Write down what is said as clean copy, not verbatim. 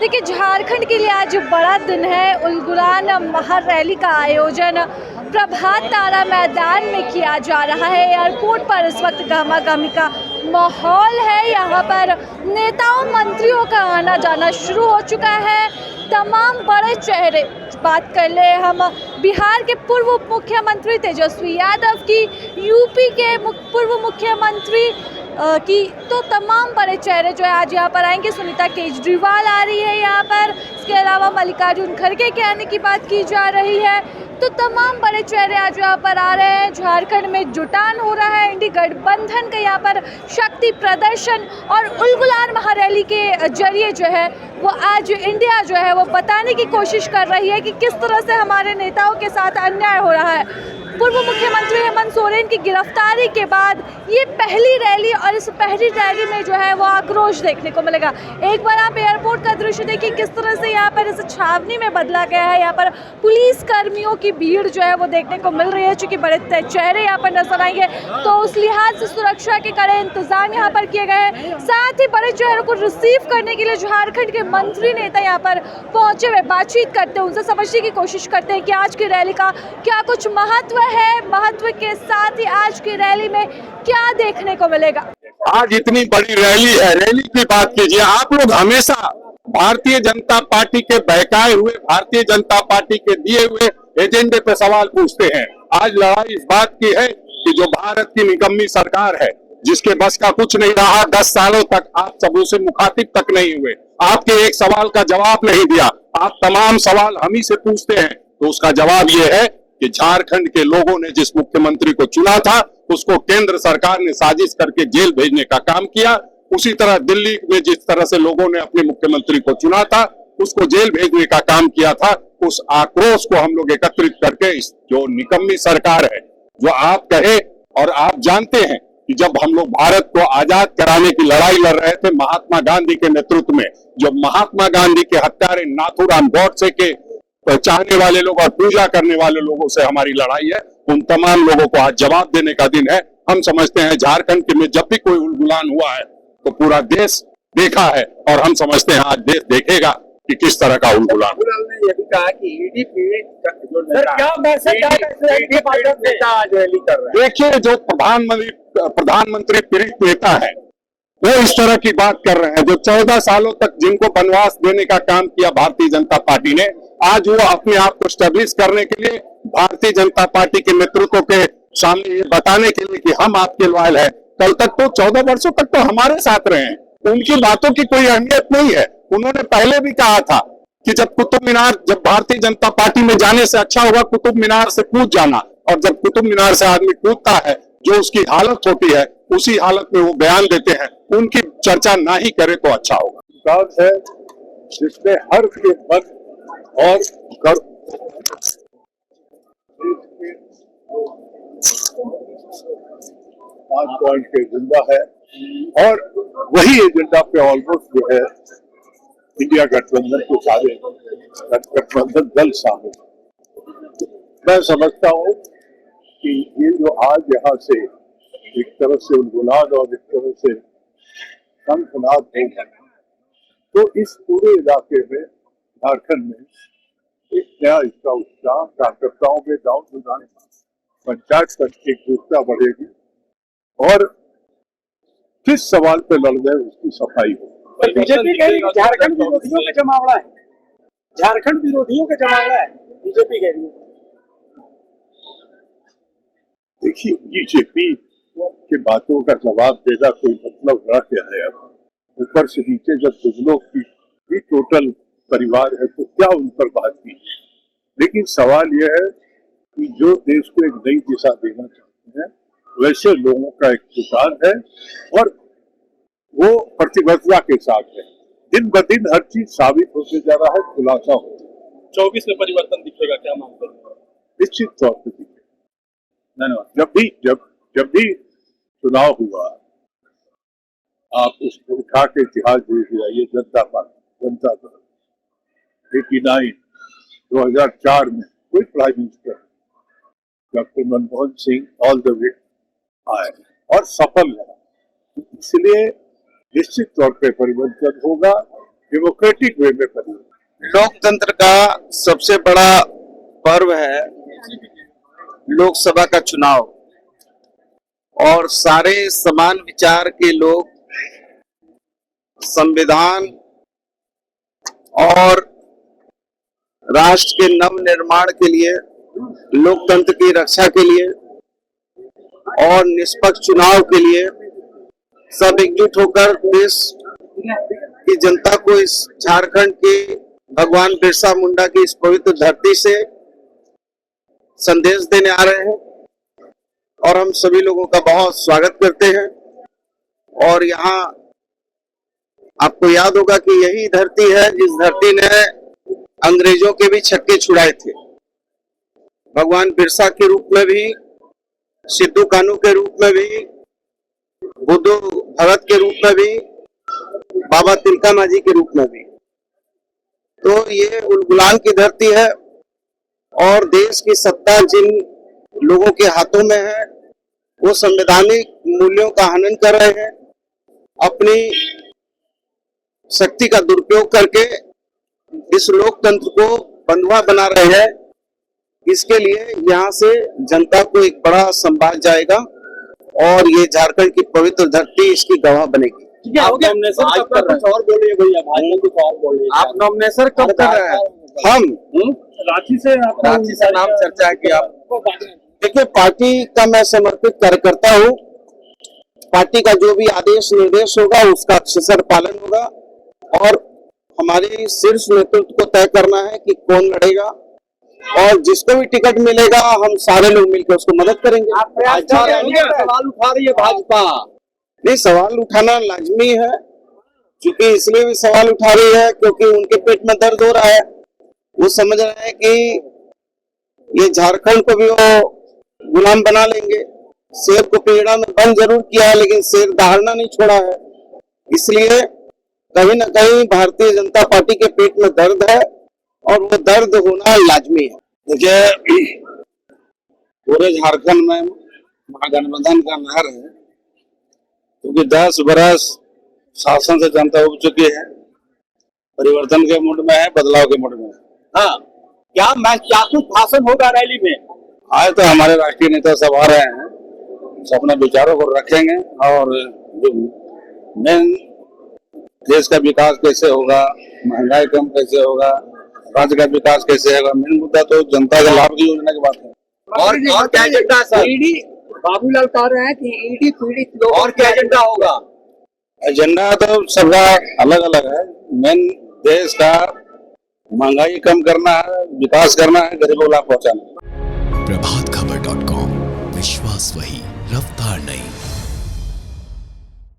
देखिए, झारखंड के लिए आज बड़ा दिन है। उलगुलान महारैली का आयोजन प्रभात तारा मैदान में किया जा रहा है। एयरपोर्ट पर इस वक्त गहमागहमी का माहौल है। यहाँ पर नेताओं मंत्रियों का आना जाना शुरू हो चुका है। तमाम बड़े चेहरे, बात कर ले हम बिहार के पूर्व उप मुख्यमंत्री तेजस्वी यादव की, यूपी के पूर्व मुख्यमंत्री की, तो तमाम बड़े चेहरे जो है आज यहाँ पर आएंगे। सुनीता केजरीवाल आ रही है यहाँ पर, इसके अलावा मल्लिकार्जुन खड़गे के आने की बात की जा रही है। तो तमाम बड़े चेहरे आज यहाँ पर आ रहे हैं। झारखंड में जुटान हो रहा है। इंडी गठबंधन का यहाँ पर शक्ति प्रदर्शन और उलगुलान महारैली के जरिए जो है वो आज इंडिया जो है वो बताने की कोशिश कर रही है कि किस तरह से हमारे नेताओं के साथ अन्याय हो रहा है। पूर्व मुख्यमंत्री हेमंत सोरेन की गिरफ्तारी के बाद ये पहली रैली, और इस पहली रैली में जो है वो आक्रोश देखने को मिलेगा। एक बार आप एयरपोर्ट का दृश्य देखिए, किस तरह से यहाँ पर इस छावनी में बदला गया है। यहाँ पर पुलिस कर्मियों की भीड़ जो है वो देखने को मिल रही है। चूँकि बड़े चेहरे यहाँ पर नजर आएंगे तो उस लिहाज से सुरक्षा के कड़े इंतजाम यहाँ पर किए गए हैं। साथ ही बड़े चेहरों को रिसीव करने के लिए झारखंड के मंत्री नेता यहाँ पर पहुंचे हुए बातचीत करते हैं, उनसे समझने की कोशिश करते हैं कि आज की रैली का क्या कुछ महत्व है। महत्व के साथ ही आज की रैली में क्या देखने को मिलेगा। आज इतनी बड़ी रैली है, रैली की बात कीजिए। आप लोग हमेशा भारतीय जनता पार्टी के बहकाए हुए, भारतीय जनता पार्टी के दिए हुए एजेंडे पे सवाल पूछते हैं। आज लड़ाई इस बात की है कि जो भारत की निकम्मी सरकार है, जिसके बस का कुछ नहीं रहा, 10 सालों तक आप सब उसे मुखातिब तक नहीं हुए, आपके एक सवाल का जवाब नहीं दिया, आप तमाम सवाल हम ही से पूछते हैं। तो उसका जवाब ये है कि झारखंड के लोगों ने जिस मुख्यमंत्री को चुना था उसको केंद्र सरकार ने साजिश करके जेल भेजने का काम किया। उसी तरह दिल्ली में जिस तरह से लोगों ने अपने मुख्यमंत्री को चुना था उसको जेल भेजने का काम किया था। उस आक्रोश को हम लोग एकत्रित करके इस जो निकम्मी सरकार है, जो आप कहे और आप जानते हैं कि जब हम लोग भारत को आजाद कराने की लड़ाई लड़ रहे थे महात्मा गांधी के नेतृत्व में, जो महात्मा गांधी के हत्यारे नाथूराम गॉडसे के चाहने वाले लोग और पूजा करने वाले लोगों से हमारी लड़ाई है, उन तमाम लोगों को आज जवाब देने का दिन है। हम समझते हैं झारखंड में जब भी कोई उलगुलान हुआ है तो पूरा देश देखा है, और हम समझते हैं आज देश देखेगा कि किस तरह का उलगुलान। ये भी कहा कि ईडी पीड़ित आज रैली कर रहा है। देखिए, जो प्रधानमंत्री पीड़ित नेता है वो इस तरह की बात कर रहे हैं। जो 14 सालों तक जिनको वनवास देने का काम किया भारतीय जनता पार्टी ने, आज वो अपने आप को स्टैब्लिश करने के लिए भारतीय जनता पार्टी के नेतृत्व के सामने ये बताने के लिए कि हम आपके लॉयल है। कल तक तो 14 वर्षों तक तो हमारे साथ रहे हैं, उनकी बातों की कोई अहमियत नहीं है। उन्होंने पहले भी कहा था कि जब कुतुब मीनार, जब भारतीय जनता पार्टी में जाने से अच्छा होगा कुतुब मीनार से कूद जाना, और जब कुतुब मीनार से आदमी कूदता है जो उसकी हालत होती है उसी हालत में वो बयान देते हैं। उनकी चर्चा ना ही करे तो अच्छा होगा। बात है जिसमें हर के मन और कर 5 पॉइंट के एजेंडा है, और वही एजेंडा पे ऑलमोस्ट जो है इंडिया गठबंधन के सारे गठबंधन दल शामिल। मैं समझता हूँ कि ये जो आज यहाँ से एक तरफ से उलगुलान और एक तरफ से शंखनाद होगा, तो इस पूरे इलाके में झारखंड में एक नया इसका उत्साह कार्यकर्ताओं में गाँव सुधार पंचायत तक एकजुटता बढ़ेगी, और किस सवाल पे लड़ गए उसकी सफाई होगी। बीजेपी कह रही है झारखंड विरोधियों का जमावड़ा है, झारखंड विरोधियों का जमावड़ा है, बीजेपी कह रही है। देखिए, बीजेपी की बातों का जवाब देना कोई मतलब रहा क्या है? अब ऊपर से नीचे जब तुगलों की भी टोटल परिवार है तो क्या उन पर बात की। लेकिन सवाल यह है कि जो देश को एक नई दिशा देना चाहते हैं वैसे लोगों का एक जुटान है, और वो प्रतिबद्धता के साथ है। दिन ब दिन हर चीज साबित होते जा रहा है, खुलासा हो। 24 में परिवर्तन दिखेगा, क्या मानते हैं? निश्चित तौर पर दिखेगा। धन्यवाद। जब भी चुनाव हुआ, आप उसको उठा के इतिहास देख जाइए। जनता पार्टी, जनता दल 89, 2004 में कोई prime minister doctor Manmohan Singh all the way आए और सफल रहा। इसलिए निश्चित तौर पे परिवर्तन होगा, डेमोक्रेटिक वे में करिए। लोकतंत्र का सबसे बड़ा पर्व है लोकसभा का चुनाव, और सारे समान विचार के लोग संविधान और राष्ट्र के नव निर्माण के लिए, लोकतंत्र की रक्षा के लिए और निष्पक्ष चुनाव के लिए सब एकजुट होकर देश की जनता को इस झारखंड के भगवान बिरसा मुंडा की इस पवित्र धरती से संदेश देने आ रहे हैं, और हम सभी लोगों का बहुत स्वागत करते हैं। और यहाँ आपको याद होगा कि यही धरती है जिस धरती ने अंग्रेजों के भी छक्के छुड़ाए थे। भगवान बिरसा के रूप में भी, सिद्धू कान्हू के रूप में भी, बुद्धू भगत के रूप में भी, बाबा तिलका मांझी के रूप में भी। तो ये उलगुलान की धरती है, और देश की सत्ता जिन लोगों के हाथों में है वो संवैधानिक मूल्यों का हनन कर रहे हैं, अपनी शक्ति का दुरुपयोग करके इस लोकतंत्र को बंधुआ बना रहे हैं। इसके लिए यहाँ से जनता को एक बड़ा संवाद जाएगा, और ये झारखंड की पवित्र धरती इसकी गवाह बनेगी। आप नॉमिनेशन कब कर रहे हैं? और बोलिए भैया, भाजपा कुछ और बोलिए। आप नॉमिनेशन कब कर रहे हैं? हम रांची से नाम चर्चा है कि आप देखिए, पार्टी का मैं समर्पित कार्यकर्ता हूँ। पार्टी का जो भी आदेश निर्देश होगा उसका अक्षरशः पालन होगा, और हमारी शीर्ष नेतृत्व को तय करना है कि कौन लड़ेगा, और जिसको भी टिकट मिलेगा हम सारे लोग मिलकर उसको मदद करेंगे। सवाल उठा रही है भाजपा। नहीं, सवाल उठाना लाजमी है, क्योंकि इसलिए भी सवाल उठा रही है क्योंकि उनके पेट में दर्द हो रहा है। वो समझ रहे हैं कि ये झारखंड को भी वो गुलाम बना लेंगे। शेर को पिंजड़ा में बंद जरूर किया है, लेकिन शेर दहाड़ना नहीं छोड़ा है। इसलिए कहीं न कहीं भारतीय जनता पार्टी के पेट में दर्द है, और वो दर्द होना लाजमी है। देखिए, पूरे झारखंड में महागठबंधन का लहर है, क्योंकि 10 बरस शासन से जनता उब चुकी है, परिवर्तन के मूड में है, बदलाव के मूड में है। हाँ, क्या कुछ भाषण होगा रैली में? आज तो हमारे राष्ट्रीय नेता सब आ रहे हैं, सब अपने विचारों को रखेंगे, और जो मेन देश का विकास कैसे होगा, महंगाई कम कैसे होगा, राज्य का विकास कैसे होगा, मेन मुद्दा तो जनता के लाभ की योजना की बात है। और क्या एजेंडा सर? बाबूलाल कह रहे हैं कि ईडी पीड़ित लोग, और क्या एजेंडा होगा? एजेंडा तो सबका अलग अलग है। मेन देश का महंगाई कम करना है, विकास करना है, गरीबों को लाभ पहुंचाना है। प्रभातखबर.com, विश्वास वही, रफ्तार नहीं।